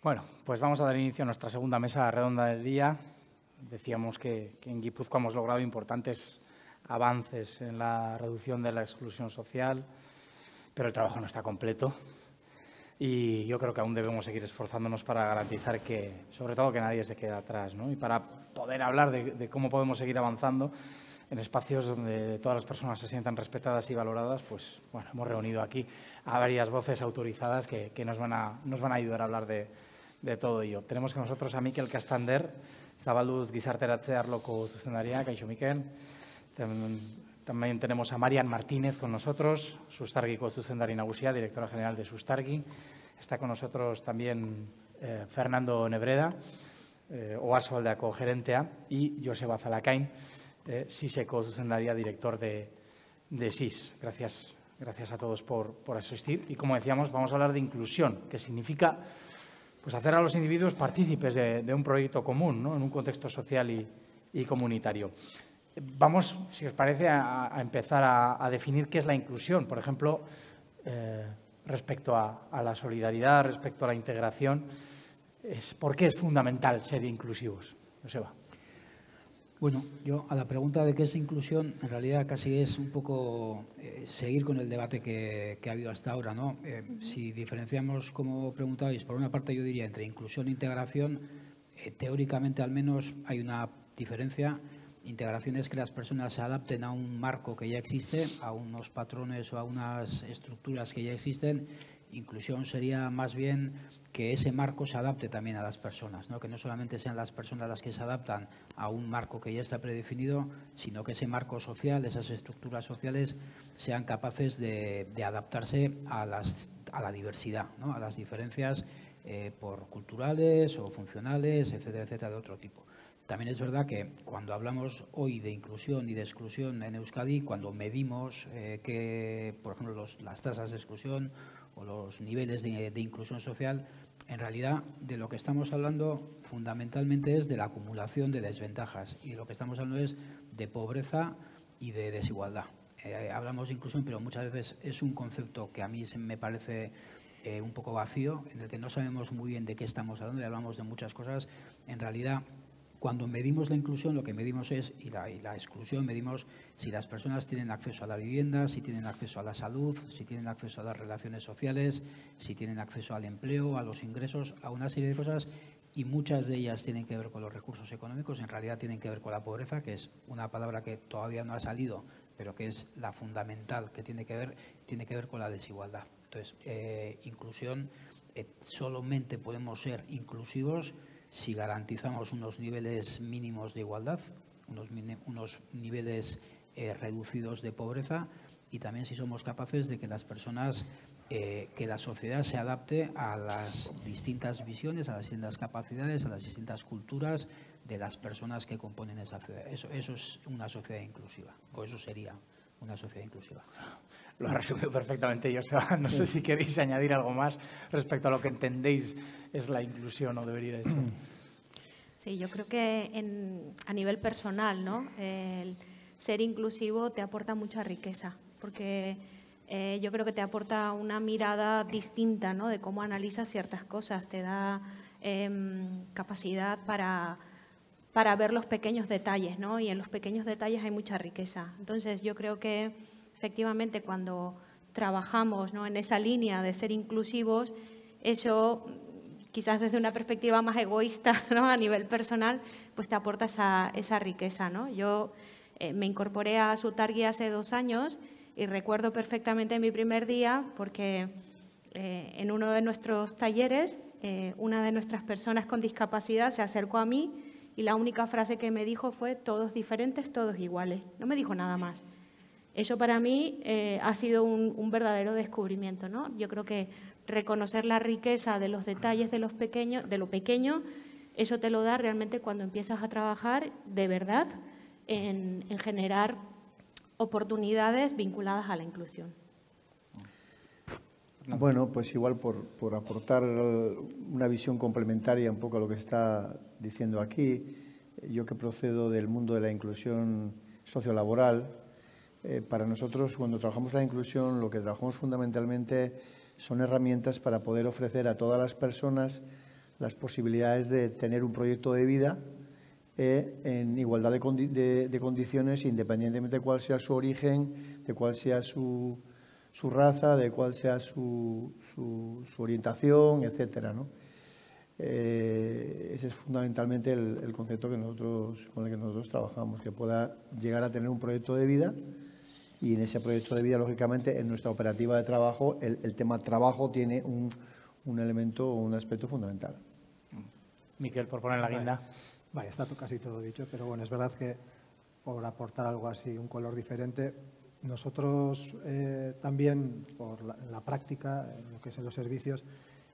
Bueno, pues vamos a dar inicio a nuestra segunda mesa redonda del día. Decíamos que en Guipúzcoa hemos logrado importantes avances en la reducción de la exclusión social, pero el trabajo no está completo y yo creo que aún debemos seguir esforzándonos para garantizar que, sobre todo, que nadie se quede atrás, ¿no? Y para poder hablar de cómo podemos seguir avanzando en espacios donde todas las personas se sientan respetadas y valoradas, pues bueno, hemos reunido aquí a varias voces autorizadas que nos van a ayudar a hablar de todo ello. Tenemos con nosotros a Mikel Castander, Zabalduz Gizarteratze arloko zuzendaria. Kaixo, Mikel. También tenemos a Marian Martínez con nosotros, Sustargiko zuzendari nagusia, directora general de Sustargi. Está con nosotros también Fernando Nebreda, Oasoaldeako gerentea, y Joseba Zalakain, SISeko zuzendaria, director de SIS. Gracias a todos por asistir. Y como decíamos, vamos a hablar de inclusión, que significa pues hacer a los individuos partícipes de un proyecto común, ¿no? En un contexto social y comunitario. Vamos, si os parece, a empezar a definir qué es la inclusión. Por ejemplo, respecto a la solidaridad, respecto a la integración, ¿por qué es fundamental ser inclusivos? Joseba. Bueno, yo a la pregunta de qué es inclusión, en realidad casi es un poco seguir con el debate que ha habido hasta ahora, ¿no? Si diferenciamos, como preguntabais, por una parte yo diría entre inclusión e integración, teóricamente al menos hay una diferencia. Integración es que las personas se adapten a un marco que ya existe, a unos patrones o a unas estructuras que ya existen. Inclusión sería más bien que ese marco se adapte también a las personas, ¿no? Que no solamente sean las personas las que se adaptan a un marco que ya está predefinido, sino que ese marco social, esas estructuras sociales, sean capaces de adaptarse a la diversidad, ¿no? A las diferencias por culturales o funcionales, etcétera, etcétera, de otro tipo. También es verdad que cuando hablamos hoy de inclusión y de exclusión en Euskadi, cuando medimos por ejemplo, las tasas de exclusión o los niveles de inclusión social, en realidad de lo que estamos hablando fundamentalmente es de la acumulación de desventajas y de lo que estamos hablando es de pobreza y de desigualdad. Hablamos de inclusión, pero muchas veces es un concepto que a mí me parece un poco vacío, en el que no sabemos muy bien de qué estamos hablando y hablamos de muchas cosas. En realidad, cuando medimos la inclusión, lo que medimos es, y la exclusión, medimos si las personas tienen acceso a la vivienda, si tienen acceso a la salud, si tienen acceso a las relaciones sociales, si tienen acceso al empleo, a los ingresos, a una serie de cosas, y muchas de ellas tienen que ver con los recursos económicos, en realidad tienen que ver con la pobreza, que es una palabra que todavía no ha salido, pero que es la fundamental, que tiene que ver con la desigualdad. Entonces, inclusión, solamente podemos ser inclusivos si garantizamos unos niveles mínimos de igualdad, unos niveles reducidos de pobreza y también si somos capaces de que las personas, que la sociedad se adapte a las distintas visiones, a las distintas capacidades, a las distintas culturas de las personas que componen esa sociedad. Eso es una sociedad inclusiva, o eso sería una sociedad inclusiva. Lo ha resumido perfectamente, Joseba. No sé si queréis añadir algo más respecto a lo que entendéis es la inclusión o debería de ser. Sí, yo creo que a nivel personal, ¿no? El ser inclusivo te aporta mucha riqueza, porque yo creo que te aporta una mirada distinta, ¿no? De cómo analizas ciertas cosas, te da capacidad para ver los pequeños detalles, ¿no? Y en los pequeños detalles hay mucha riqueza. Entonces, yo creo que efectivamente cuando trabajamos, ¿no? En esa línea de ser inclusivos, eso, quizás desde una perspectiva más egoísta, ¿no? A nivel personal, pues te aporta esa riqueza, ¿no? Yo me incorporé a Sustargi hace 2 años y recuerdo perfectamente mi primer día porque en uno de nuestros talleres una de nuestras personas con discapacidad se acercó a mí y la única frase que me dijo fue todos diferentes, todos iguales. No me dijo nada más. Eso para mí ha sido un verdadero descubrimiento, ¿no? Yo creo que reconocer la riqueza de los detalles de lo pequeño, eso te lo da realmente cuando empiezas a trabajar de verdad en generar oportunidades vinculadas a la inclusión. Bueno, pues igual por aportar una visión complementaria un poco a lo que está diciendo aquí, yo que procedo del mundo de la inclusión sociolaboral, para nosotros cuando trabajamos la inclusión lo que trabajamos fundamentalmente son herramientas para poder ofrecer a todas las personas las posibilidades de tener un proyecto de vida en igualdad de condiciones, independientemente de cuál sea su origen, de cuál sea su raza, de cuál sea su orientación, etcétera, ¿no? Ese es fundamentalmente el concepto con el que nosotros trabajamos, que pueda llegar a tener un proyecto de vida, y en ese proyecto de vida, lógicamente, en nuestra operativa de trabajo, el tema trabajo tiene un elemento, un aspecto fundamental. Miquel, por poner la guinda. Vale, está casi todo dicho, pero bueno, es verdad que por aportar algo así, un color diferente, nosotros también, por la práctica, en lo que es en los servicios,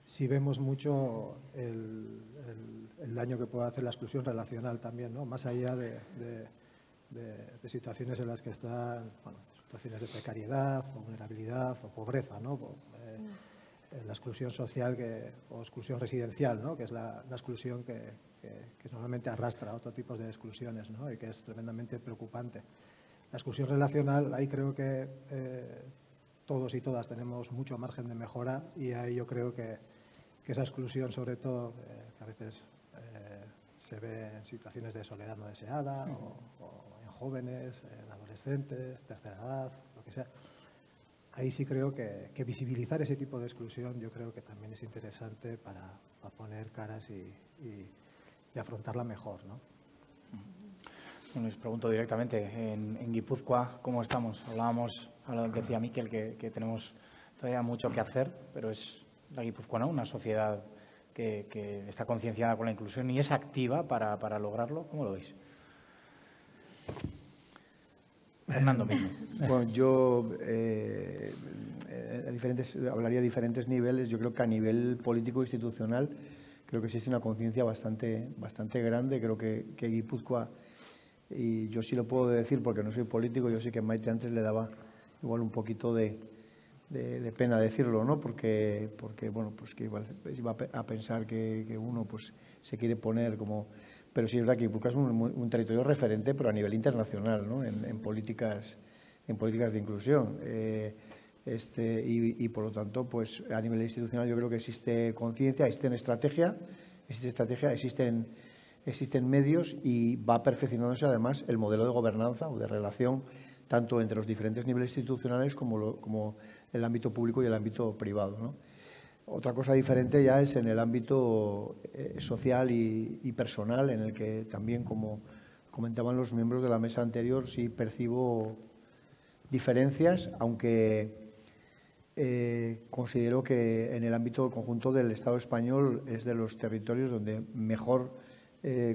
sí vemos mucho el daño que puede hacer la exclusión relacional también, ¿no? Más allá de situaciones en las que están, bueno, situaciones de precariedad, o vulnerabilidad, o pobreza, ¿no? La exclusión social o exclusión residencial, ¿no? Que es la exclusión que normalmente arrastra a otro tipo de exclusiones, ¿no? Y que es tremendamente preocupante. La exclusión relacional, ahí creo que todos y todas tenemos mucho margen de mejora, y ahí yo creo que esa exclusión, sobre todo, que a veces se ve en situaciones de soledad no deseada, o en jóvenes, en adolescentes, tercera edad, lo que sea. Ahí sí creo que visibilizar ese tipo de exclusión, yo creo que también es interesante para poner caras y afrontarla mejor, ¿no? Bueno, les pregunto directamente, en Guipúzcoa, ¿cómo estamos? Decía Miquel que tenemos todavía mucho que hacer, pero es la guipuzcoana una sociedad que está concienciada con la inclusión y es activa para lograrlo. ¿Cómo lo veis? Fernando mismo. Bueno, yo hablaría de diferentes niveles. Yo creo que a nivel político institucional creo que existe una conciencia bastante grande. Creo que Guipúzcoa, y yo sí lo puedo decir porque no soy político, yo sé que Maite antes le daba igual un poquito de pena decirlo, ¿no? Porque bueno, pues que igual iba a pensar que uno pues se quiere poner como... Pero sí es verdad que Guipúzcoa es un territorio referente, pero a nivel internacional, ¿no? en políticas de inclusión. Y por lo tanto, pues a nivel institucional yo creo que existe conciencia, existe estrategia, existen medios, y va perfeccionándose además el modelo de gobernanza o de relación tanto entre los diferentes niveles institucionales como el ámbito público y el ámbito privado, ¿no? Otra cosa diferente ya es en el ámbito social y personal, en el que también, como comentaban los miembros de la mesa anterior, sí percibo diferencias, aunque considero que en el ámbito conjunto del Estado español es de los territorios donde mejor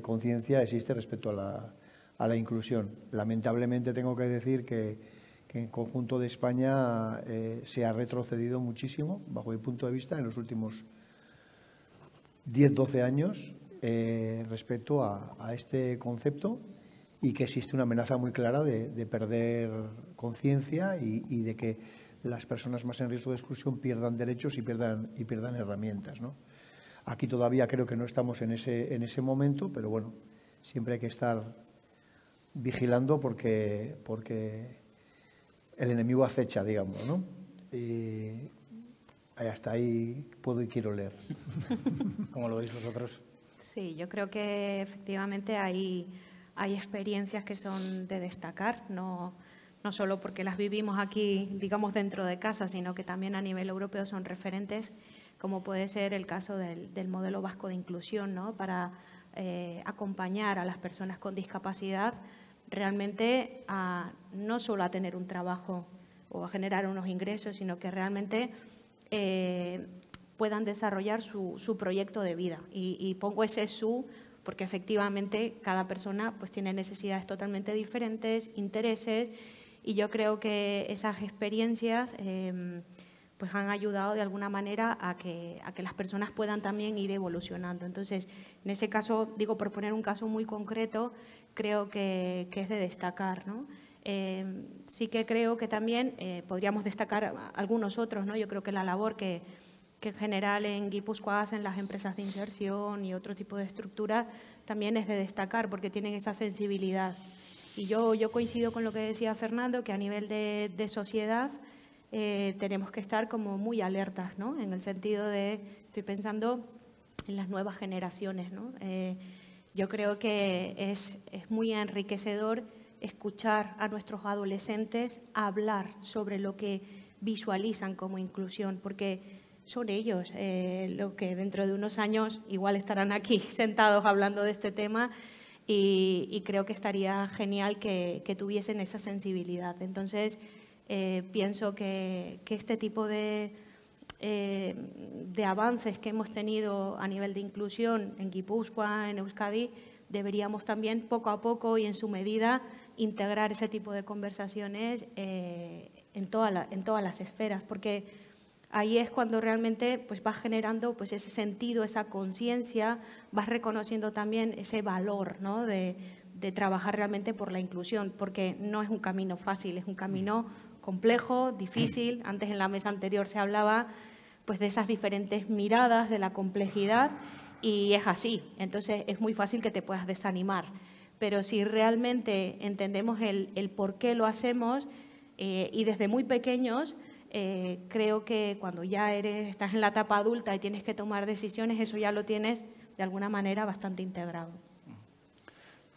conciencia existe respecto a la inclusión. Lamentablemente tengo que decir que en el conjunto de España se ha retrocedido muchísimo, bajo mi punto de vista, en los últimos 10-12 años respecto a este concepto, y que existe una amenaza muy clara de perder conciencia y de que las personas más en riesgo de exclusión pierdan derechos y pierdan herramientas, ¿no? Aquí todavía creo que no estamos en ese momento, pero bueno, siempre hay que estar vigilando porque el enemigo acecha, digamos, ¿no? Y hasta ahí puedo y quiero leer. ¿Cómo lo veis vosotros? Sí, yo creo que efectivamente hay experiencias que son de destacar, no solo porque las vivimos aquí, digamos, dentro de casa, sino que también a nivel europeo son referentes, como puede ser el caso del modelo vasco de inclusión, ¿no? Para acompañar a las personas con discapacidad realmente no solo a tener un trabajo o a generar unos ingresos, sino que realmente puedan desarrollar su proyecto de vida. Y pongo ese porque efectivamente cada persona pues tiene necesidades totalmente diferentes, intereses, y yo creo que esas experiencias pues han ayudado de alguna manera a que las personas puedan también ir evolucionando. Entonces, en ese caso, digo, por poner un caso muy concreto, creo que es de destacar, ¿no? Sí que creo que también podríamos destacar algunos otros, ¿no? Yo creo que la labor que en general en Guipúzcoa hacen las empresas de inserción y otro tipo de estructuras también es de destacar, porque tienen esa sensibilidad. Y yo coincido con lo que decía Fernando, que a nivel de sociedad tenemos que estar como muy alertas, ¿no? En el sentido de, estoy pensando las nuevas generaciones, ¿no? Yo creo que es muy enriquecedor escuchar a nuestros adolescentes hablar sobre lo que visualizan como inclusión, porque son ellos lo que dentro de unos años igual estarán aquí sentados hablando de este tema y creo que estaría genial que tuviesen esa sensibilidad. Entonces, pienso que este tipo de avances que hemos tenido a nivel de inclusión en Guipúzcoa, en Euskadi, deberíamos también poco a poco y en su medida integrar ese tipo de conversaciones en todas las esferas, porque ahí es cuando realmente pues, vas generando pues, ese sentido, esa conciencia, vas reconociendo también ese valor, ¿no? de trabajar realmente por la inclusión, porque no es un camino fácil, es un camino complejo, difícil. Antes en la mesa anterior se hablaba pues, de esas diferentes miradas, de la complejidad, y es así. Entonces es muy fácil que te puedas desanimar. Pero si realmente entendemos el por qué lo hacemos y desde muy pequeños, creo que cuando ya estás en la etapa adulta y tienes que tomar decisiones, eso ya lo tienes de alguna manera bastante integrado.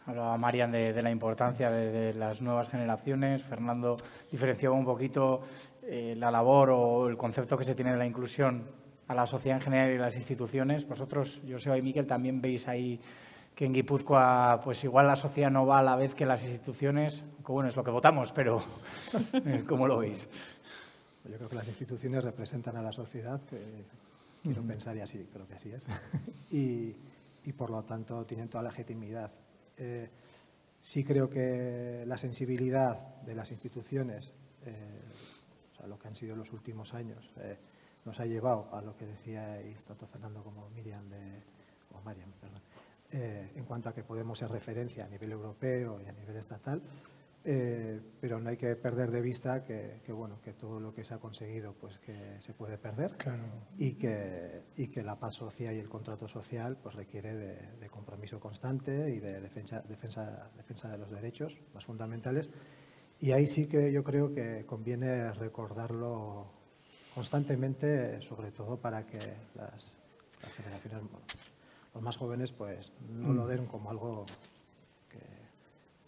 Hablaba Marian de la importancia de las nuevas generaciones. Fernando diferenciaba un poquito la labor o el concepto que se tiene de la inclusión a la sociedad en general y a las instituciones. Vosotros, Joseba y Miquel, también veis ahí que en Guipúzcoa pues igual la sociedad no va a la vez que las instituciones, que bueno, es lo que votamos, pero ¿cómo lo veis? Yo creo que las instituciones representan a la sociedad, que quiero pensar y así, creo que así es, y por lo tanto tienen toda la legitimidad. Sí creo que la sensibilidad de las instituciones, o sea, lo que han sido los últimos años, nos ha llevado a lo que decía tanto Fernando como Marian, perdón, en cuanto a que podemos ser referencia a nivel europeo y a nivel estatal, pero no hay que perder de vista que todo lo que se ha conseguido pues que se puede perder. Claro. y que la paz social y el contrato social pues requiere de compromiso constante y de defensa de los derechos más fundamentales, y ahí sí que yo creo que conviene recordarlo constantemente, sobre todo para que las generaciones, los más jóvenes, pues no lo den como algo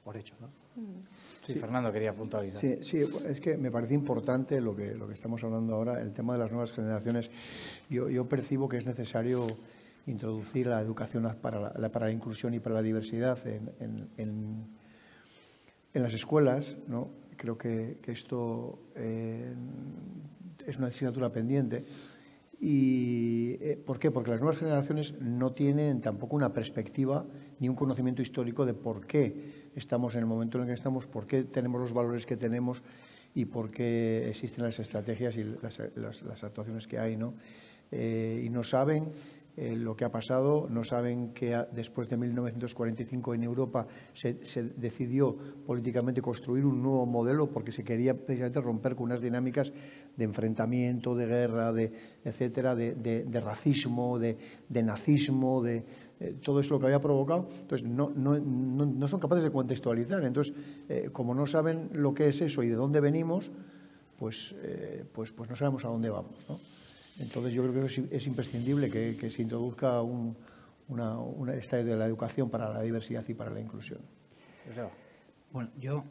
por hecho, ¿no? Sí, Fernando quería puntualizar. Sí, es que me parece importante lo que estamos hablando ahora, el tema de las nuevas generaciones. Yo percibo que es necesario introducir la educación para la inclusión y para la diversidad en las escuelas, ¿no? Creo que esto es una asignatura pendiente. ¿Y por qué? Porque las nuevas generaciones no tienen tampoco una perspectiva ni un conocimiento histórico de por qué estamos en el momento en el que estamos, por qué tenemos los valores que tenemos y por qué existen las estrategias y las actuaciones que hay, ¿no? Y no saben lo que ha pasado, no saben que después de 1945 en Europa se decidió políticamente construir un nuevo modelo porque se quería precisamente romper con unas dinámicas de enfrentamiento, de guerra, etcétera, de racismo, de nazismo, de todo eso lo que había provocado. Entonces, no son capaces de contextualizar. Entonces, como no saben lo que es eso y de dónde venimos, pues no sabemos a dónde vamos, ¿no? Entonces, yo creo que es imprescindible que se introduzca esta idea de la educación para la diversidad y para la inclusión. Bueno, yo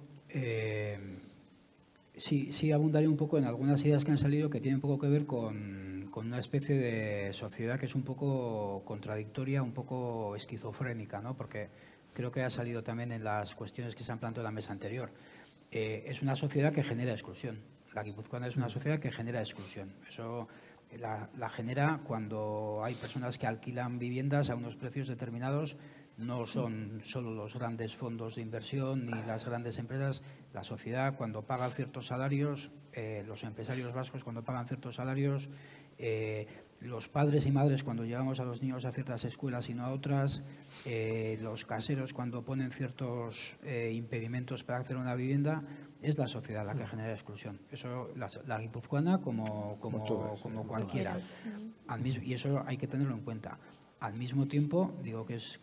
sí abundaré un poco en algunas ideas que han salido que tienen un poco que ver con una especie de sociedad que es un poco contradictoria, un poco esquizofrénica, ¿no? Porque creo que ha salido también en las cuestiones que se han planteado en la mesa anterior. Es una sociedad que genera exclusión. La guipuzcoana es una sociedad que genera exclusión. Eso la genera cuando hay personas que alquilan viviendas a unos precios determinados. No son solo los grandes fondos de inversión ni las grandes empresas. La sociedad, cuando paga ciertos salarios, los empresarios vascos cuando pagan ciertos salarios, los padres y madres cuando llevamos a los niños a ciertas escuelas y no a otras, los caseros cuando ponen ciertos impedimentos para hacer una vivienda, es la sociedad la que genera exclusión. Eso la guipuzcoana como cualquiera. Y eso hay que tenerlo en cuenta. Al mismo tiempo, digo que es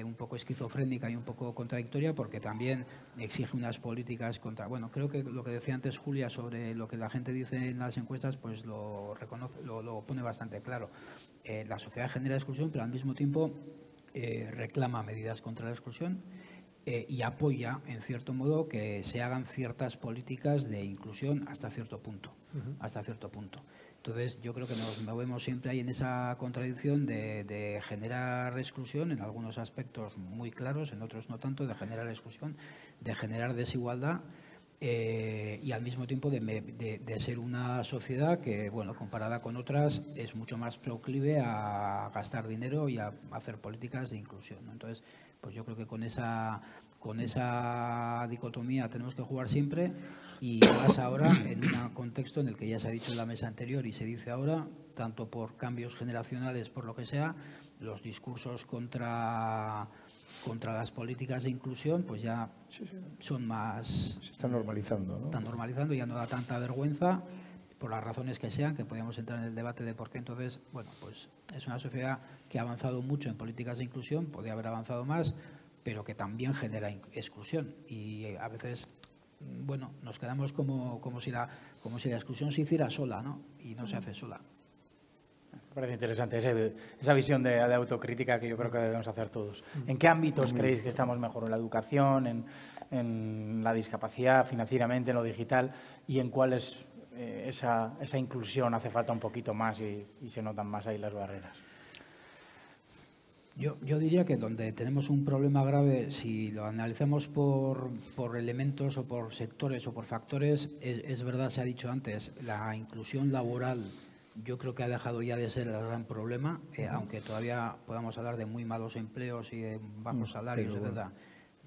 un poco esquizofrénica y un poco contradictoria porque también exige unas políticas contra... Bueno, creo que lo que decía antes Julia sobre lo que la gente dice en las encuestas, pues lo pone bastante claro. La sociedad genera exclusión, pero al mismo tiempo reclama medidas contra la exclusión y apoya, en cierto modo, que se hagan ciertas políticas de inclusión hasta cierto punto. Hasta cierto punto. Entonces, yo creo que nos movemos siempre ahí en esa contradicción de generar exclusión en algunos aspectos muy claros, en otros no tanto, de generar exclusión, de generar desigualdad y al mismo tiempo de ser una sociedad que, bueno, comparada con otras, es mucho más proclive a gastar dinero y a hacer políticas de inclusión, ¿no? Entonces, pues yo creo que con esa dicotomía tenemos que jugar siempre. Y más ahora en un contexto en el que ya se ha dicho en la mesa anterior y se dice ahora, tanto por cambios generacionales, por lo que sea, los discursos contra las políticas de inclusión pues ya son más... Se están normalizando, ¿no? Están normalizando, ya no da tanta vergüenza, por las razones que sean, que podíamos entrar en el debate de por qué. Entonces, bueno, pues es una sociedad que ha avanzado mucho en políticas de inclusión, podría haber avanzado más, pero que también genera exclusión. Y a veces... bueno, nos quedamos como si la exclusión se hiciera sola, ¿no? Y no se hace sola. Me parece interesante esa visión de autocrítica que yo creo que debemos hacer todos. ¿En qué ámbitos creéis que estamos mejor? ¿En la educación, en la discapacidad, financieramente, en lo digital? ¿Y en cuáles esa inclusión hace falta un poquito más y se notan más ahí las barreras? Yo diría que donde tenemos un problema grave, si lo analizamos por elementos o por sectores o por factores, es verdad, se ha dicho antes, la inclusión laboral yo creo que ha dejado ya de ser el gran problema, aunque todavía podamos hablar de muy malos empleos y de bajos salarios, etcétera.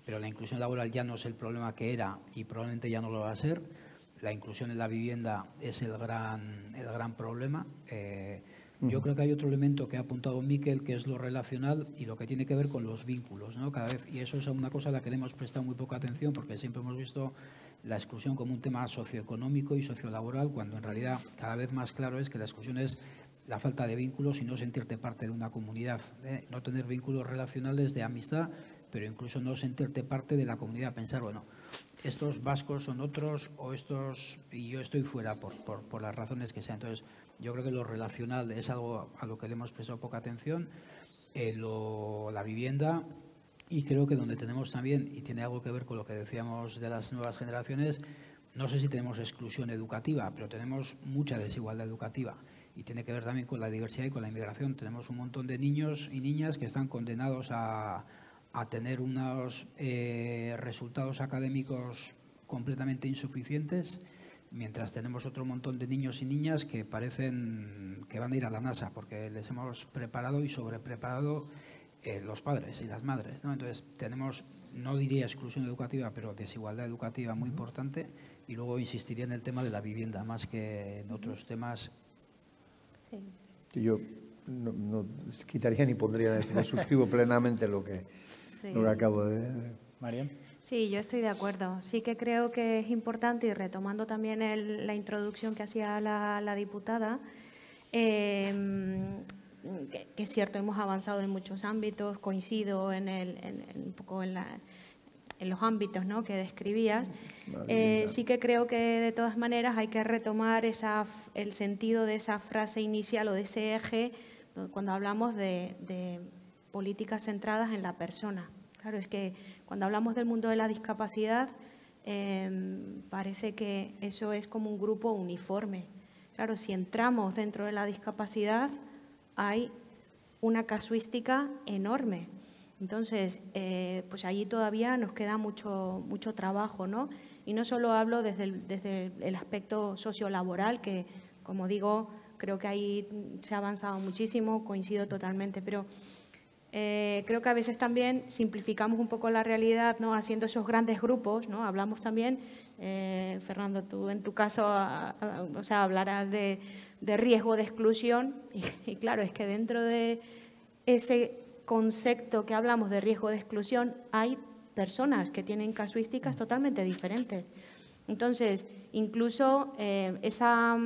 Pero la inclusión laboral ya no es el problema que era y probablemente ya no lo va a ser. La inclusión en la vivienda es el gran problema. Yo creo que hay otro elemento que ha apuntado Miquel, que es lo relacional y lo que tiene que ver con los vínculos, ¿no? Cada vez, y eso es una cosa a la que le hemos prestado muy poca atención, porque siempre hemos visto la exclusión como un tema socioeconómico y sociolaboral, cuando en realidad cada vez más claro es que la exclusión es la falta de vínculos y no sentirte parte de una comunidad, no tener vínculos relacionales de amistad, pero incluso no sentirte parte de la comunidad, pensar, bueno, estos vascos son otros o estos y yo estoy fuera por las razones que sean. Entonces, yo creo que lo relacional es algo a lo que le hemos prestado poca atención, la vivienda, y creo que donde tenemos también, y tiene algo que ver con lo que decíamos de las nuevas generaciones, no sé si tenemos exclusión educativa, pero tenemos mucha desigualdad educativa y tiene que ver también con la diversidad y con la inmigración. Tenemos un montón de niños y niñas que están condenados a tener unos resultados académicos completamente insuficientes, mientras tenemos otro montón de niños y niñas que parecen que van a ir a la NASA porque les hemos preparado y sobrepreparado los padres y las madres, ¿no? Entonces tenemos, no diría exclusión educativa, pero desigualdad educativa muy importante, y luego insistiría en el tema de la vivienda más que en otros temas. Sí. Yo no quitaría ni pondría esto, me suscribo plenamente lo que acabo de... María. Sí, yo estoy de acuerdo. Sí que creo que es importante, y retomando también la introducción que hacía la diputada, que es cierto, hemos avanzado en muchos ámbitos, coincido un poco en los ámbitos, ¿no?, que describías. Sí que creo que de todas maneras hay que retomar el sentido de esa frase inicial o de ese eje cuando hablamos de políticas centradas en la persona. Claro, es que cuando hablamos del mundo de la discapacidad, parece que eso es como un grupo uniforme. Claro, si entramos dentro de la discapacidad, hay una casuística enorme. Entonces, pues allí todavía nos queda mucho trabajo, ¿no? Y no solo hablo desde el aspecto sociolaboral, que, como digo, creo que ahí se ha avanzado muchísimo, coincido totalmente, pero creo que a veces también simplificamos un poco la realidad, ¿no?, haciendo esos grandes grupos, ¿no? Hablamos también, Fernando, tú en tu caso, hablarás de riesgo de exclusión, y claro, es que dentro de ese concepto que hablamos de riesgo de exclusión hay personas que tienen casuísticas totalmente diferentes. Entonces, incluso esa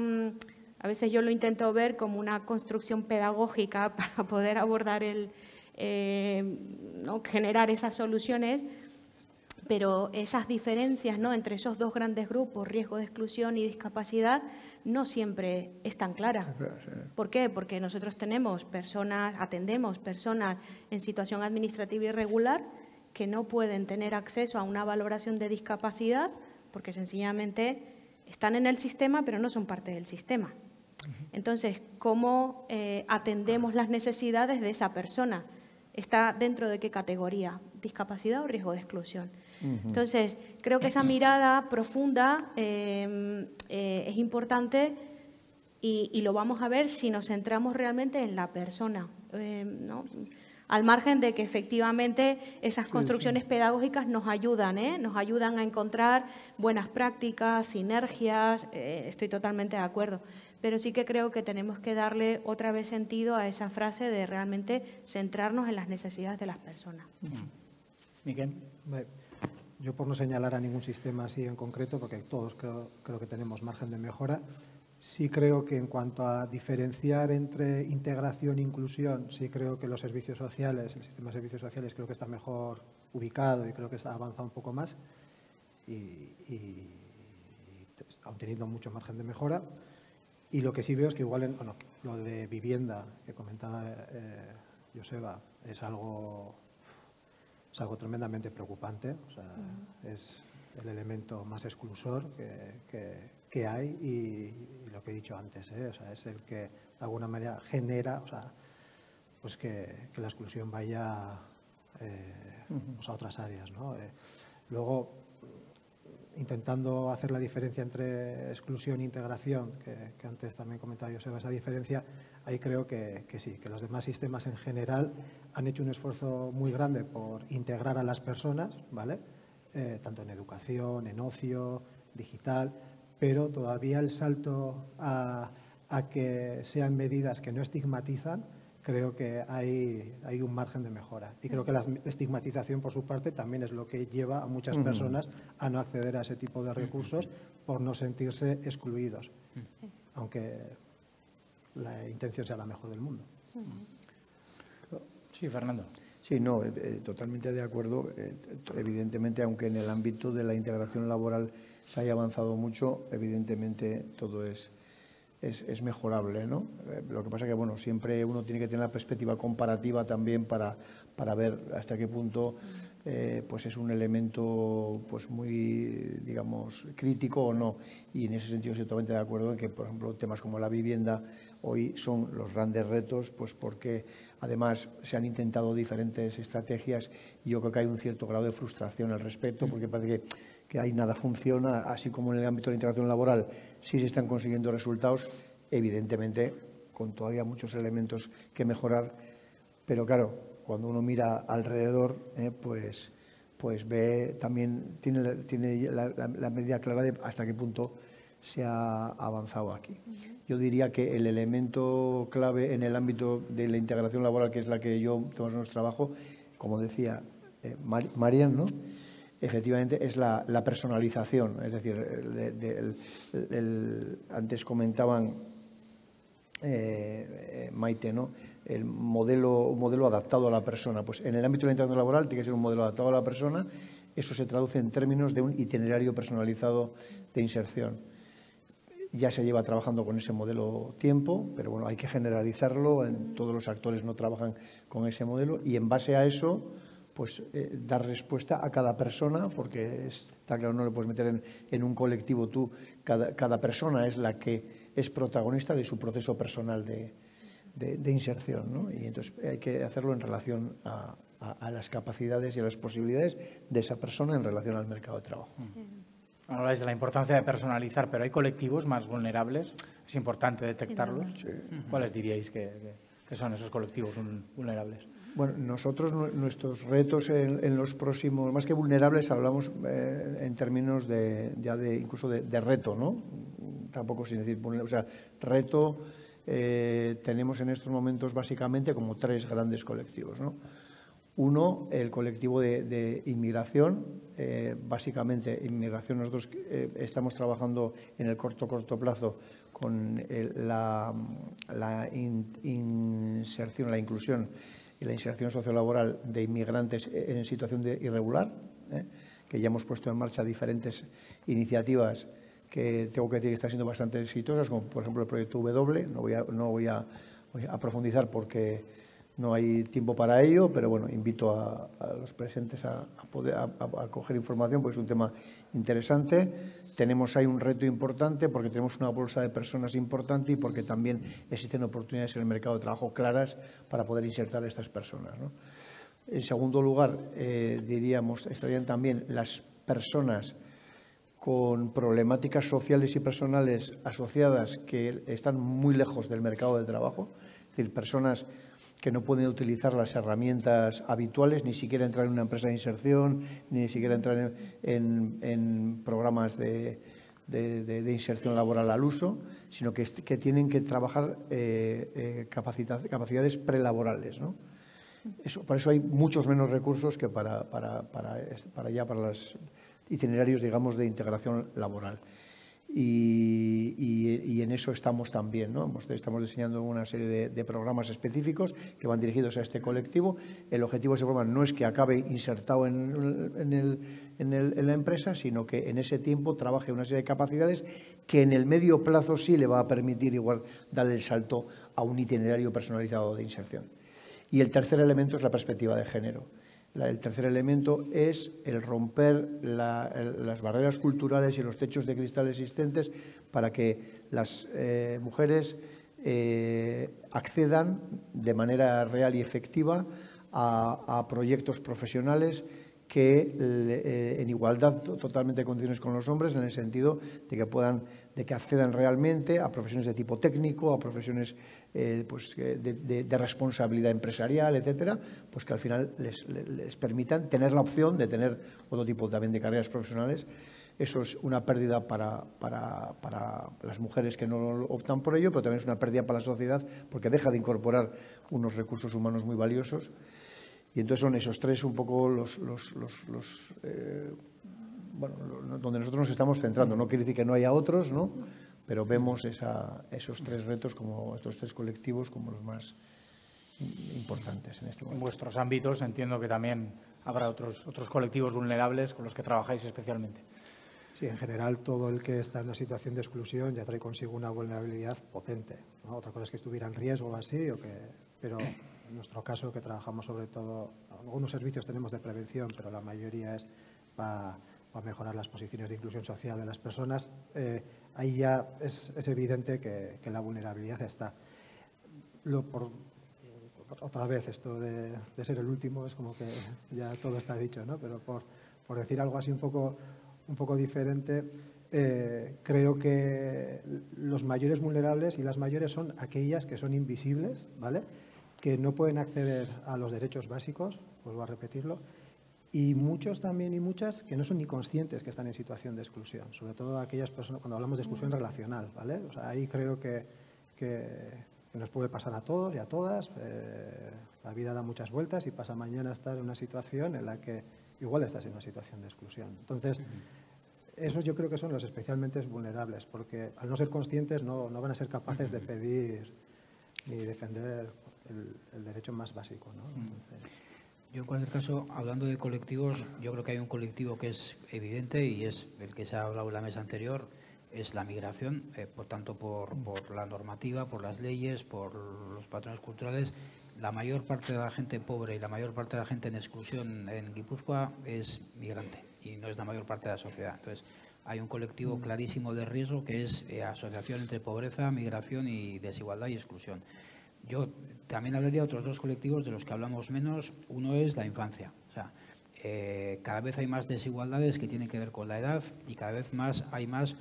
A veces yo lo intento ver como una construcción pedagógica para poder abordar ¿no? generar esas soluciones, pero esas diferencias, ¿no? entre esos dos grandes grupos, riesgo de exclusión y discapacidad, no siempre es tan clara. ¿Por qué? Porque nosotros atendemos personas en situación administrativa irregular que no pueden tener acceso a una valoración de discapacidad porque sencillamente están en el sistema pero no son parte del sistema. Entonces, ¿cómo atendemos las necesidades de esa persona? ¿Está dentro de qué categoría? ¿Discapacidad o riesgo de exclusión? Entonces, creo que esa mirada profunda es importante y lo vamos a ver si nos centramos realmente en la persona, ¿no? Al margen de que efectivamente esas construcciones pedagógicas nos ayudan a encontrar buenas prácticas, sinergias, estoy totalmente de acuerdo. Pero sí que creo que tenemos que darle otra vez sentido a esa frase de realmente centrarnos en las necesidades de las personas. Miquel. Yo, por no señalar a ningún sistema así en concreto, porque todos creo que tenemos margen de mejora, sí creo que en cuanto a diferenciar entre integración e inclusión, sí creo que los servicios sociales, el sistema de servicios sociales creo que está mejor ubicado y creo que está avanzado un poco más y aún teniendo mucho margen de mejora. Y lo que sí veo es que igual, lo de vivienda que comentaba Joseba es algo tremendamente preocupante. O sea, es el elemento más exclusor que hay y lo que he dicho antes, o sea, es el que de alguna manera genera, pues que la exclusión vaya a otras áreas, ¿no? Luego, intentando hacer la diferencia entre exclusión e integración, que antes también comentaba Joseba, esa diferencia, ahí creo que sí, que los demás sistemas en general han hecho un esfuerzo muy grande por integrar a las personas, ¿vale? Tanto en educación, en ocio, digital, pero todavía el salto a que sean medidas que no estigmatizan, creo que hay un margen de mejora. Y creo que la estigmatización, por su parte, también es lo que lleva a muchas personas a no acceder a ese tipo de recursos por no sentirse excluidos, aunque la intención sea la mejor del mundo. Sí, Fernando. Sí, no, totalmente de acuerdo. Evidentemente, aunque en el ámbito de la integración laboral se haya avanzado mucho, evidentemente todo es mejorable, ¿no? Lo que pasa es que, bueno, siempre uno tiene que tener la perspectiva comparativa también para ver hasta qué punto pues es un elemento pues muy, digamos, crítico o no. Y en ese sentido estoy totalmente de acuerdo en que, por ejemplo, temas como la vivienda hoy son los grandes retos, pues porque además se han intentado diferentes estrategias y yo creo que hay un cierto grado de frustración al respecto, porque parece que ahí nada funciona, así como en el ámbito de la integración laboral sí se están consiguiendo resultados, evidentemente con todavía muchos elementos que mejorar, pero claro, cuando uno mira alrededor, pues ve también, tiene la medida clara de hasta qué punto se ha avanzado aquí. Yo diría que el elemento clave en el ámbito de la integración laboral, que es la que yo tengo en nuestro trabajo, como decía Marian, ¿no? Efectivamente es la personalización, es decir, antes comentaban Maite, ¿no? El modelo adaptado a la persona. Pues en el ámbito de la integración laboral tiene que ser un modelo adaptado a la persona. Eso se traduce en términos de un itinerario personalizado de inserción. Ya se lleva trabajando con ese modelo tiempo, pero bueno, hay que generalizarlo. Todos los actores no trabajan con ese modelo y en base a eso, pues dar respuesta a cada persona, porque está claro, no le puedes meter en un colectivo tú. Cada persona es la que es protagonista de su proceso personal de inserción, ¿no? Y entonces hay que hacerlo en relación a las capacidades y a las posibilidades de esa persona en relación al mercado de trabajo. Habláis de la importancia de personalizar, pero hay colectivos más vulnerables. Es importante detectarlos. Sí. ¿Cuáles diríais que son esos colectivos vulnerables? Bueno, nosotros, nuestros retos en los próximos, más que vulnerables, hablamos en términos incluso de reto, ¿no? Tampoco sin decir vulnerable. O sea, reto tenemos en estos momentos básicamente como tres grandes colectivos, ¿no? Uno, el colectivo de inmigración, básicamente inmigración. Nosotros estamos trabajando en el corto plazo con la inserción, la inclusión y la inserción sociolaboral de inmigrantes en situación de irregular, que ya hemos puesto en marcha diferentes iniciativas que tengo que decir que están siendo bastante exitosas, como por ejemplo el proyecto W. No voy a profundizar porque no hay tiempo para ello, pero bueno, invito a los presentes a coger información, porque es un tema interesante. Tenemos ahí un reto importante porque tenemos una bolsa de personas importante y porque también existen oportunidades en el mercado de trabajo claras para poder insertar a estas personas, ¿no? En segundo lugar, diríamos, estarían también las personas con problemáticas sociales y personales asociadas que están muy lejos del mercado de trabajo, es decir, personas que no pueden utilizar las herramientas habituales, ni siquiera entrar en una empresa de inserción, ni siquiera entrar en programas de inserción laboral al uso, sino que tienen que trabajar capacidades prelaborales, ¿no? Por eso hay muchos menos recursos que para los itinerarios, digamos, de integración laboral. Y en eso estamos también, ¿no? Estamos diseñando una serie de programas específicos que van dirigidos a este colectivo. El objetivo de ese programa no es que acabe insertado en la empresa, sino que en ese tiempo trabaje una serie de capacidades que en el medio plazo sí le va a permitir igual darle el salto a un itinerario personalizado de inserción. Y el tercer elemento es la perspectiva de género. El tercer elemento es el romper las barreras culturales y los techos de cristal existentes para que las mujeres accedan de manera real y efectiva a proyectos profesionales que en igualdad totalmente de condiciones con los hombres, en el sentido de que accedan realmente a profesiones de tipo técnico, a profesiones de responsabilidad empresarial, etcétera, pues que al final les permitan tener la opción de tener otro tipo también de carreras profesionales. Eso es una pérdida para las mujeres que no optan por ello, pero también es una pérdida para la sociedad porque deja de incorporar unos recursos humanos muy valiosos. Y entonces son esos tres un poco donde nosotros nos estamos centrando. No quiere decir que no haya otros, ¿no? Pero vemos esos tres retos, como estos tres colectivos, como los más importantes en este momento. En vuestros ámbitos entiendo que también habrá otros colectivos vulnerables con los que trabajáis especialmente. Sí, en general todo el que está en una situación de exclusión ya trae consigo una vulnerabilidad potente, ¿no? Otra cosa es que estuviera en riesgo o así, pero en nuestro caso, que trabajamos sobre todo, algunos servicios tenemos de prevención, pero la mayoría es para mejorar las posiciones de inclusión social de las personas, ahí ya es evidente que la vulnerabilidad está. Otra vez, esto de ser el último es como que ya todo está dicho, ¿no? Pero por decir algo así un poco diferente, creo que los mayores vulnerables y las mayores son aquellas que son invisibles, ¿vale?, que no pueden acceder a los derechos básicos, vuelvo a repetirlo, y muchos también y muchas que no son ni conscientes que están en situación de exclusión, sobre todo aquellas personas, cuando hablamos de exclusión relacional, ¿vale? O sea, ahí creo que nos puede pasar a todos y a todas. La vida da muchas vueltas y pasa mañana estar en una situación en la que igual estás en una situación de exclusión. Entonces, esos yo creo que son los especialmente vulnerables, porque al no ser conscientes no van a ser capaces de pedir ni defender el derecho más básico, ¿no? Entonces, yo, en cualquier caso, hablando de colectivos, yo creo que hay un colectivo que es evidente y es el que se ha hablado en la mesa anterior, es la migración, por tanto por la normativa, por las leyes, por los patrones culturales. La mayor parte de la gente pobre y la mayor parte de la gente en exclusión en Guipúzcoa es migrante y no es la mayor parte de la sociedad. Entonces, hay un colectivo clarísimo de riesgo que es asociación entre pobreza, migración y desigualdad y exclusión. Yo también hablaría de otros dos colectivos de los que hablamos menos. Uno es la infancia. O sea, cada vez hay más desigualdades que tienen que ver con la edad y cada vez hay más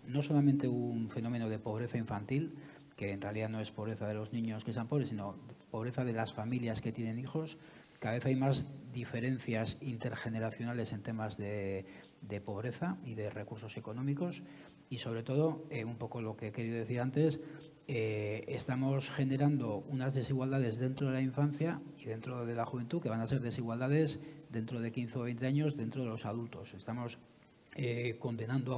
no solamente un fenómeno de pobreza infantil, que en realidad no es pobreza de los niños que sean pobres, sino pobreza de las familias que tienen hijos. Cada vez hay más diferencias intergeneracionales en temas de de pobreza y de recursos económicos y, sobre todo, un poco lo que he querido decir antes, estamos generando unas desigualdades dentro de la infancia y dentro de la juventud que van a ser desigualdades dentro de 15 o 20 años dentro de los adultos. Estamos condenando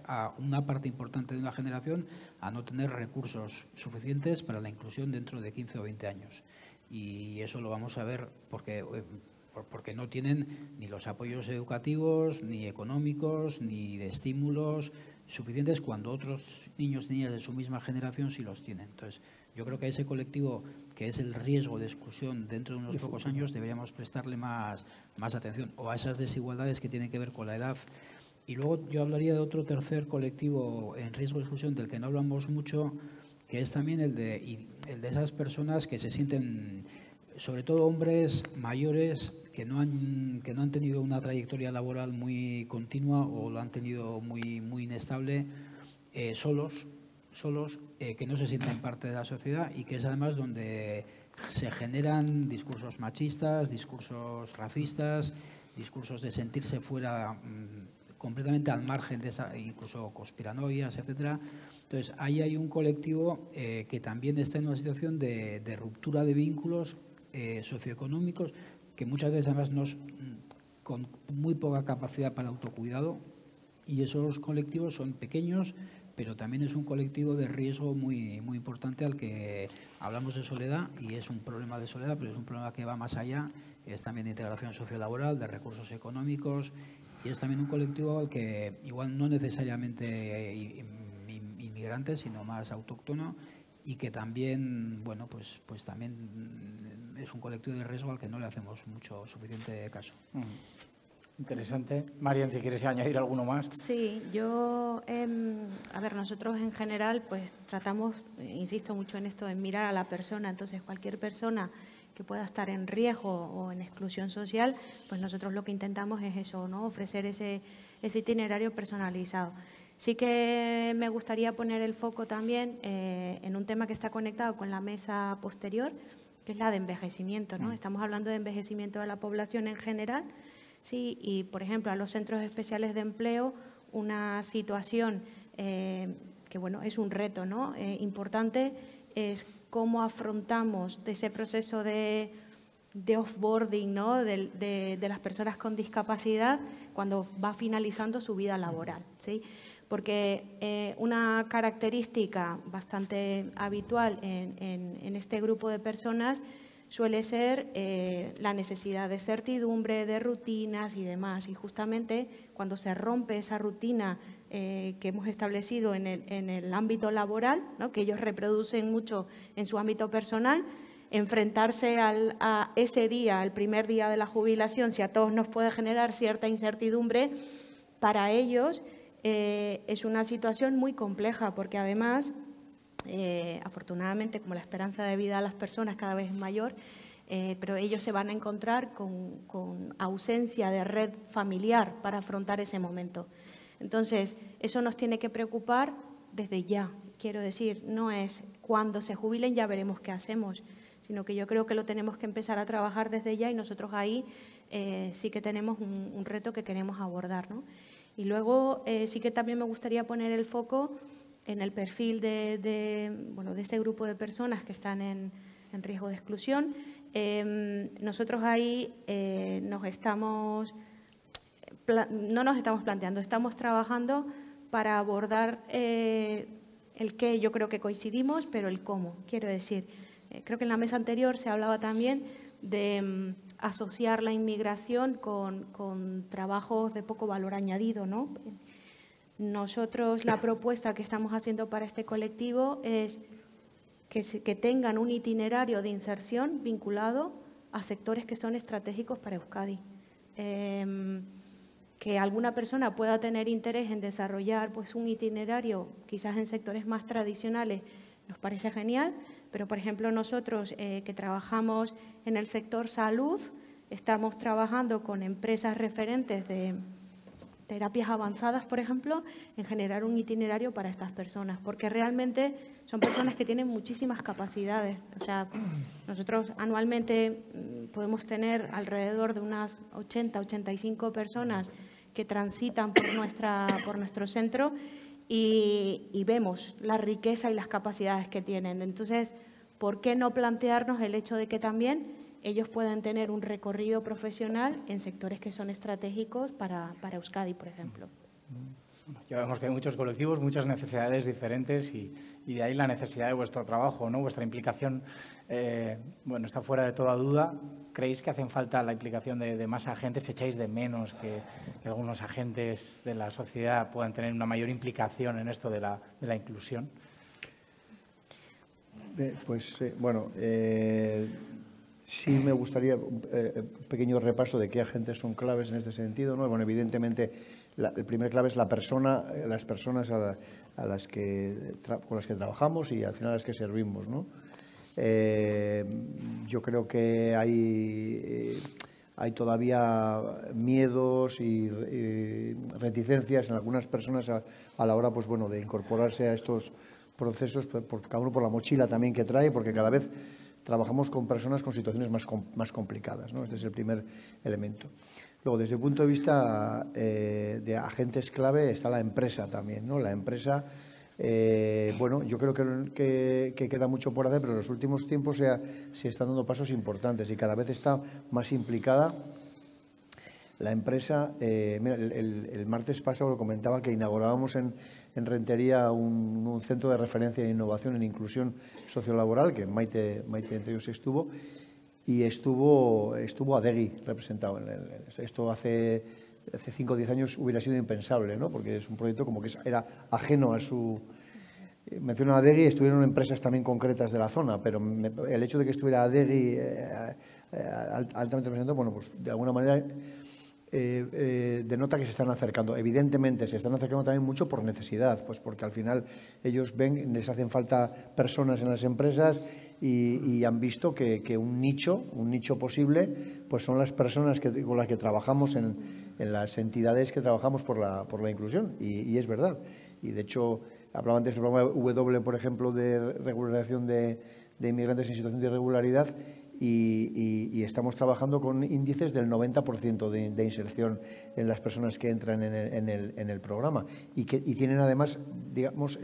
a una parte importante de una generación a no tener recursos suficientes para la inclusión dentro de 15 o 20 años. Y eso lo vamos a ver porque no tienen ni los apoyos educativos, ni económicos, ni de estímulos suficientes cuando otros niños y niñas de su misma generación sí los tienen. Entonces, yo creo que a ese colectivo que es el riesgo de exclusión dentro de unos pocos años deberíamos prestarle más atención, o a esas desigualdades que tienen que ver con la edad. Y luego yo hablaría de otro tercer colectivo en riesgo de exclusión del que no hablamos mucho, que es también el de esas personas que se sienten, sobre todo hombres mayores, que no han tenido una trayectoria laboral muy continua o lo han tenido muy inestable, solos, que no se sienten parte de la sociedad y que es además donde se generan discursos machistas, discursos racistas, discursos de sentirse fuera, completamente al margen de esa, incluso conspiranoias, etcétera. Entonces, ahí hay un colectivo que también está en una situación de ruptura de vínculos socioeconómicos, que muchas veces además con muy poca capacidad para autocuidado, y esos colectivos son pequeños, pero también es un colectivo de riesgo muy importante al que hablamos de soledad, y es un problema de soledad, pero es un problema que va más allá, es también de integración sociolaboral, de recursos económicos, y es también un colectivo al que igual no necesariamente inmigrantes, sino más autóctono, y que también, bueno, pues también es un colectivo de riesgo al que no le hacemos suficiente caso. Interesante. Marian, si quieres añadir alguno más. Sí, yo, a ver, nosotros en general pues tratamos, insisto mucho en esto, en mirar a la persona. Entonces, cualquier persona que pueda estar en riesgo o en exclusión social, pues nosotros lo que intentamos es eso, ¿no? Ofrecer ese itinerario personalizado. Sí que me gustaría poner el foco también en un tema que está conectado con la mesa posterior, que es la de envejecimiento, ¿no? Estamos hablando de envejecimiento de la población en general, sí, y por ejemplo a los centros especiales de empleo, una situación que bueno, es un reto, ¿no? Importante es cómo afrontamos de ese proceso de offboarding, ¿no? de las personas con discapacidad cuando va finalizando su vida laboral, ¿sí? Porque una característica bastante habitual en este grupo de personas suele ser la necesidad de certidumbre, de rutinas y demás. Y justamente cuando se rompe esa rutina que hemos establecido en el ámbito laboral, ¿no? Que ellos reproducen mucho en su ámbito personal, enfrentarse a ese día, al primer día de la jubilación, si a todos nos puede generar cierta incertidumbre, para ellos es una situación muy compleja, porque además, afortunadamente, como la esperanza de vida de las personas cada vez es mayor, pero ellos se van a encontrar con ausencia de red familiar para afrontar ese momento. Entonces, eso nos tiene que preocupar desde ya. Quiero decir, no es cuando se jubilen ya veremos qué hacemos, sino que yo creo que lo tenemos que empezar a trabajar desde ya, y nosotros ahí sí que tenemos un reto que queremos abordar, ¿no? Y luego sí que también me gustaría poner el foco en el perfil de ese grupo de personas que están en riesgo de exclusión. Nosotros ahí no nos estamos planteando, estamos trabajando para abordar el qué, yo creo que coincidimos, pero el cómo. Quiero decir, creo que en la mesa anterior se hablaba también de asociar la inmigración con trabajos de poco valor añadido, ¿no? Nosotros, la propuesta que estamos haciendo para este colectivo es que tengan un itinerario de inserción vinculado a sectores que son estratégicos para Euskadi. Que alguna persona pueda tener interés en desarrollar pues, un itinerario quizás en sectores más tradicionales, nos parece genial, pero por ejemplo nosotros que trabajamos en el sector salud, estamos trabajando con empresas referentes de terapias avanzadas, por ejemplo, en generar un itinerario para estas personas, porque realmente son personas que tienen muchísimas capacidades. O sea, nosotros anualmente podemos tener alrededor de unas 80, 85 personas que transitan por nuestro centro y vemos la riqueza y las capacidades que tienen. Entonces, ¿por qué no plantearnos el hecho de que también ellos pueden tener un recorrido profesional en sectores que son estratégicos para Euskadi, por ejemplo? Ya vemos que hay muchos colectivos, muchas necesidades diferentes y de ahí la necesidad de vuestro trabajo, ¿no? Vuestra implicación, bueno, está fuera de toda duda. ¿Creéis que hacen falta la implicación de más agentes? ¿Echáis de menos que algunos agentes de la sociedad puedan tener una mayor implicación en esto de la inclusión? Pues, bueno, sí me gustaría un pequeño repaso de qué agentes son claves en este sentido, ¿no? Bueno, evidentemente, el primer clave es la persona, las personas con las que trabajamos y al final a las que servimos, ¿no? Yo creo que hay todavía miedos y reticencias en algunas personas a la hora, pues bueno, de incorporarse a estos procesos, cada uno por la mochila también que trae, porque cada vez trabajamos con personas con situaciones más complicadas, ¿no? Este es el primer elemento. Luego, desde el punto de vista de agentes clave, está la empresa también, ¿no? La empresa, bueno, yo creo que queda mucho por hacer, pero en los últimos tiempos se están dando pasos importantes y cada vez está más implicada la empresa. Mira, el martes pasado lo comentaba que inaugurábamos en Rentería un centro de referencia en innovación en inclusión sociolaboral, que Maite entre ellos estuvo, y estuvo Adegi representado. Esto hace 5 o 10 años hubiera sido impensable, ¿no? Porque es un proyecto como que era ajeno a su... Menciono a Adegi, estuvieron empresas también concretas de la zona, pero el hecho de que estuviera Adegi altamente representado, bueno, pues de alguna manera denota que se están acercando. Evidentemente se están acercando también mucho por necesidad, pues porque al final ellos ven, les hacen falta personas en las empresas y han visto que un nicho posible, pues son las personas con las que trabajamos en las entidades que trabajamos por la inclusión, y es verdad. Y de hecho, hablaba antes del programa W, por ejemplo, de regularización de inmigrantes en situación de irregularidad, y estamos trabajando con índices del 90% de inserción en las personas que entran en el programa y tienen además, digamos,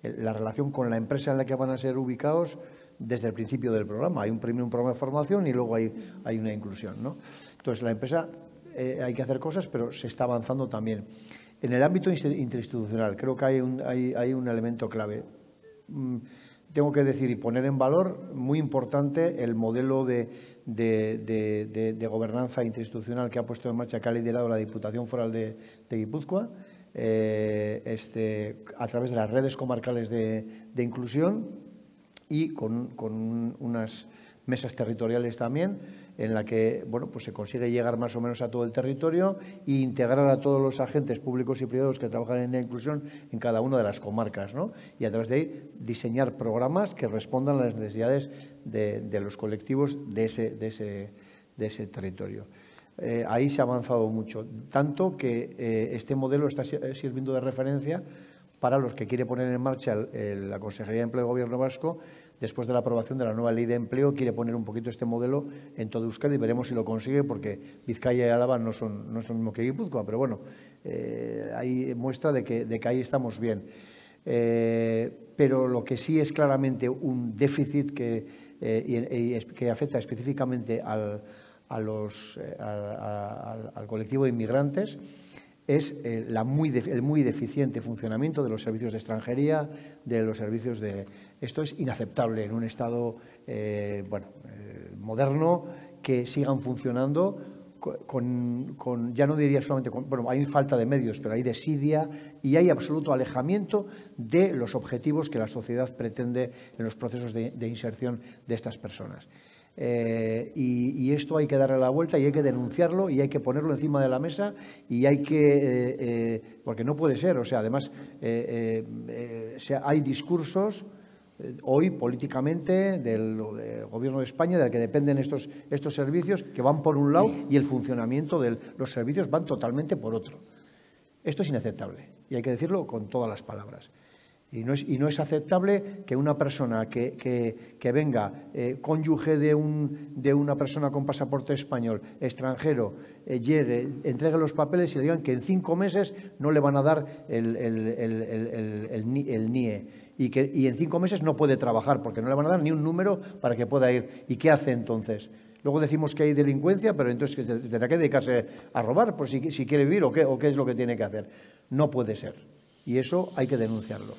la relación con la empresa en la que van a ser ubicados desde el principio del programa. Hay un programa de formación y luego hay una inclusión, ¿no? Entonces, la empresa hay que hacer cosas, pero se está avanzando también. En el ámbito interinstitucional creo que hay un elemento clave. Tengo que decir y poner en valor, muy importante, el modelo de gobernanza interinstitucional que ha puesto en marcha, que ha liderado la Diputación Foral de Guipúzcoa, a través de las redes comarcales de inclusión y con unas mesas territoriales también, en la que, bueno, pues se consigue llegar más o menos a todo el territorio e integrar a todos los agentes públicos y privados que trabajan en la inclusión en cada una de las comarcas, ¿no? Y a través de ahí diseñar programas que respondan a las necesidades de los colectivos de ese territorio. Ahí se ha avanzado mucho, tanto que este modelo está sirviendo de referencia para los que quiere poner en marcha la Consejería de Empleo del Gobierno vasco. Después de la aprobación de la nueva Ley de Empleo, quiere poner un poquito este modelo en todo Euskadi. Veremos si lo consigue, porque Vizcaya y Álava no son lo mismo que Guipúzcoa, pero bueno, hay muestra de que ahí estamos bien. Pero lo que sí es claramente un déficit que afecta específicamente al colectivo de inmigrantes es el muy deficiente funcionamiento de los servicios de extranjería, de los servicios de... Esto es inaceptable en un Estado moderno, que sigan funcionando ya no diría solamente bueno, hay falta de medios, pero hay desidia y hay absoluto alejamiento de los objetivos que la sociedad pretende en los procesos de inserción de estas personas. Y esto hay que darle la vuelta y hay que denunciarlo y hay que ponerlo encima de la mesa y hay que... porque no puede ser, o sea, además hay discursos hoy políticamente del Gobierno de España, del que dependen estos servicios, que van por un lado y el funcionamiento de los servicios van totalmente por otro. Esto es inaceptable y hay que decirlo con todas las palabras. Y no es aceptable que una persona que venga cónyuge de una persona con pasaporte español, extranjero, llegue, entregue los papeles y le digan que en 5 meses no le van a dar el NIE y en 5 meses no puede trabajar porque no le van a dar ni un número para que pueda ir. ¿Y qué hace entonces? Luego decimos que hay delincuencia, pero entonces tendrá que dedicarse a robar por si quiere vivir o qué es lo que tiene que hacer. No puede ser. Y eso hay que denunciarlo.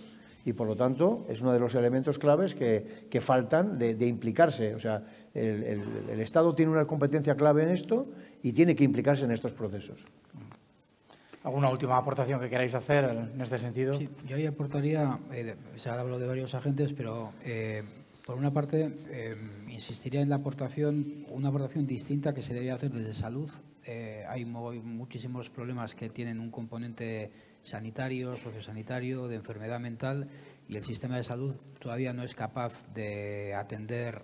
Y, por lo tanto, es uno de los elementos claves que faltan de implicarse. O sea, el Estado tiene una competencia clave en esto y tiene que implicarse en estos procesos. ¿Alguna última aportación que queráis hacer en este sentido? Sí, yo ahí aportaría, se ha hablado de varios agentes, pero por una parte insistiría en una aportación distinta que se debería hacer desde salud. Hay muchísimos problemas que tienen un componente sanitario, sociosanitario, de enfermedad mental, y el sistema de salud todavía no es capaz de atender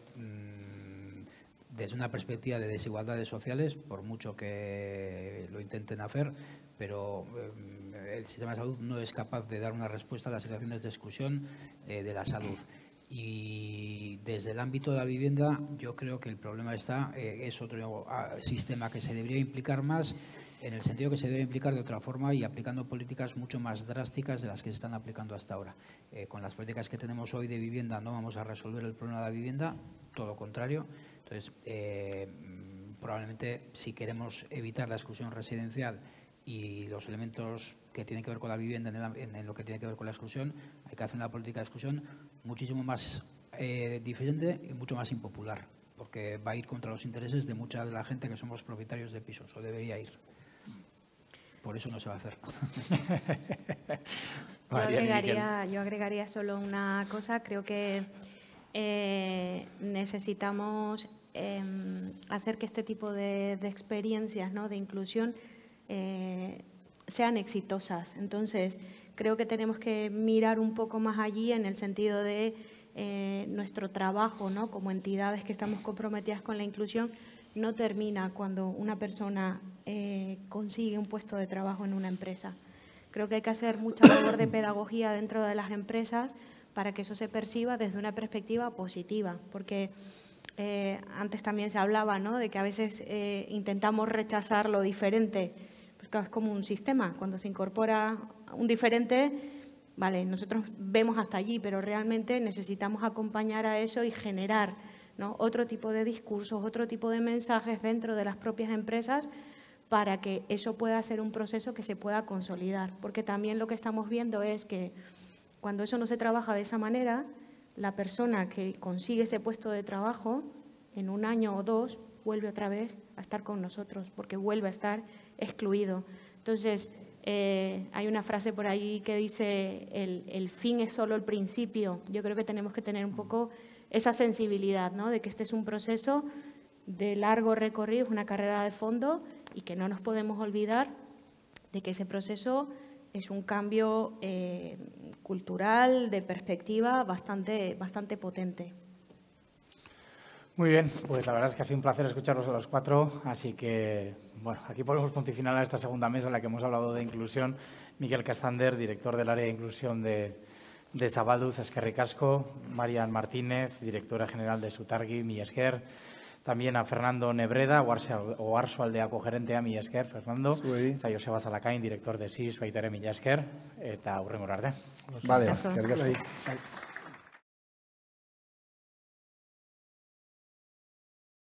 desde una perspectiva de desigualdades sociales, por mucho que lo intenten hacer, pero el sistema de salud no es capaz de dar una respuesta a las situaciones de exclusión de la salud. Y desde el ámbito de la vivienda, yo creo que el problema es otro sistema que se debería implicar más, en el sentido que se debe implicar de otra forma y aplicando políticas mucho más drásticas de las que se están aplicando hasta ahora. Con las políticas que tenemos hoy de vivienda no vamos a resolver el problema de la vivienda, todo lo contrario. Entonces, probablemente si queremos evitar la exclusión residencial y los elementos que tienen que ver con la vivienda en lo que tiene que ver con la exclusión, hay que hacer una política de exclusión muchísimo más diferente y mucho más impopular, porque va a ir contra los intereses de mucha de la gente que somos propietarios de pisos, o debería ir. Por eso no se va a hacer. Yo agregaría solo una cosa. Creo que necesitamos hacer que este tipo de experiencias, ¿no?, de inclusión sean exitosas. Entonces, creo que tenemos que mirar un poco más allí en el sentido de nuestro trabajo, ¿no?, como entidades que estamos comprometidas con la inclusión, no termina cuando una persona consigue un puesto de trabajo en una empresa. Creo que hay que hacer mucha labor de pedagogía dentro de las empresas para que eso se perciba desde una perspectiva positiva, porque antes también se hablaba, ¿no?, de que a veces intentamos rechazar lo diferente, porque es como un sistema. Cuando se incorpora un diferente, vale, nosotros vemos hasta allí, pero realmente necesitamos acompañar a eso y generar, ¿no?, otro tipo de discursos, otro tipo de mensajes dentro de las propias empresas para que eso pueda ser un proceso que se pueda consolidar. Porque también lo que estamos viendo es que cuando eso no se trabaja de esa manera, la persona que consigue ese puesto de trabajo en 1 año o 2 vuelve otra vez a estar con nosotros porque vuelve a estar excluido. Entonces, hay una frase por ahí que dice el fin es solo el principio. Yo creo que tenemos que tener un poco esa sensibilidad, ¿no?, de que este es un proceso de largo recorrido, es una carrera de fondo y que no nos podemos olvidar de que ese proceso es un cambio cultural, de perspectiva bastante potente. Muy bien, pues la verdad es que ha sido un placer escucharlos a los 4, así que, bueno, aquí ponemos punto y final a esta segunda mesa en la que hemos hablado de inclusión. Miquel Castander, director del área de inclusión de Zabalduz, eskerrik asko. Marian Martínez, directora general de Sutargi, mila esker. También a Fernando Nebreda, Oarsoaldeako gerentea, mila esker, Fernando. Eta Joseba Zalakain, director de SIS, baita ere, mila esker. Eta hurrengora arte. Vale, eskerrik asko.